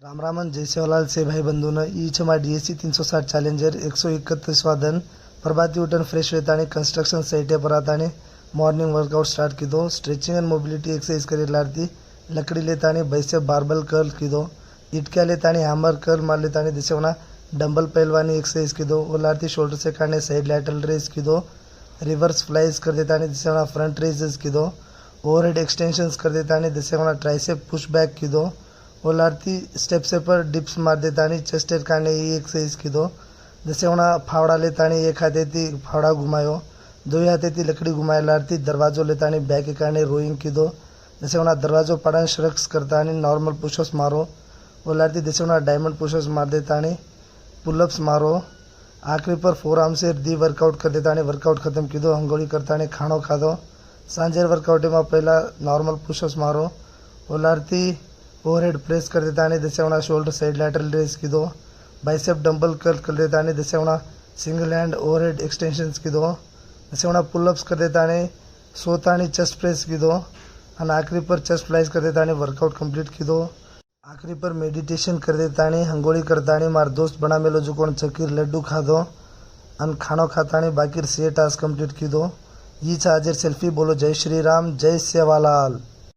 राम रामन जय सेवालाल से भाई बंधून ई छमा DSC 360 चैलेंजर 131 वादन प्रभाती उठन फ्रेश रहता कंस्ट्रक्शन साइट पर आता मॉर्निंग वर्कआउट स्टार्ट की दो स्ट्रेचिंग एंड मोबिलिटी एक्सरसाइज करी लकड़ी लेता बैसेप बारबल कर्ल की दो इटक्या लेता हैमर कर्ल मार लेता दिशा डंबल पहलवानी एक्सरसाइज की दो ओलारती शोल्डर से काटने साइड लैटरल रेस की दो रिवर्स फ्लाइज कर देता दिशा फ्रंट रेजेस की दो ओवरहेड एक्सटेंशंस कर देता दिशा ट्राइसेप पुश बैक की दो ओलारती स्टेप से पर डिप्स मार देता चेस्ट एयर काटने ये एक्सरसाइज की दो जैसे होना फावड़ा लेता एक हाथे थी फावड़ा घुमायो दो हाथे थी लकड़ी घुमाए लारती दरवाजो लेता बैक के काटने रोइंग की दो जैसे होना दरवाजो पड़ा श्रक्स करता नॉर्मल पुशअप्स मारो ओलारती जैसे होना डायमंड पुशअप्स मार देता पुलअप्स मारो आखिरी पर फोर आर्म से दी वर्कआउट कर देता वर्कआउट खत्म की दो हंगोड़ी करता खाणो खादो सांजे वर्कआउट में पहला नॉर्मल पुशअप्स मारो ओलारती ओवरहेड प्रेस कर देता जैसे होना शोल्डर साइड लैटरल रेस की दो बाइसेप डंबल कर्ल कर देता जैसे होना सिंगल हैंड ओवरहेड एक्सटेंशंस की दो जैसे होना पुलअप्स कर देता सोता चेस्ट प्रेस की दो और आखिरी पर चेस्ट फ्लाइज कर देता वर्कआउट कंप्लीट की दो आखिरी पर मेडिटेशन कर देता हंगोड़ी करता मार दोस्त बना मेलो जो कौन चकीर लड्डू खादो अन खानो खाता बाकी से टास्क कंप्लीट की दो ये आज सेल्फी बोलो जय श्री राम जय सेवालाल।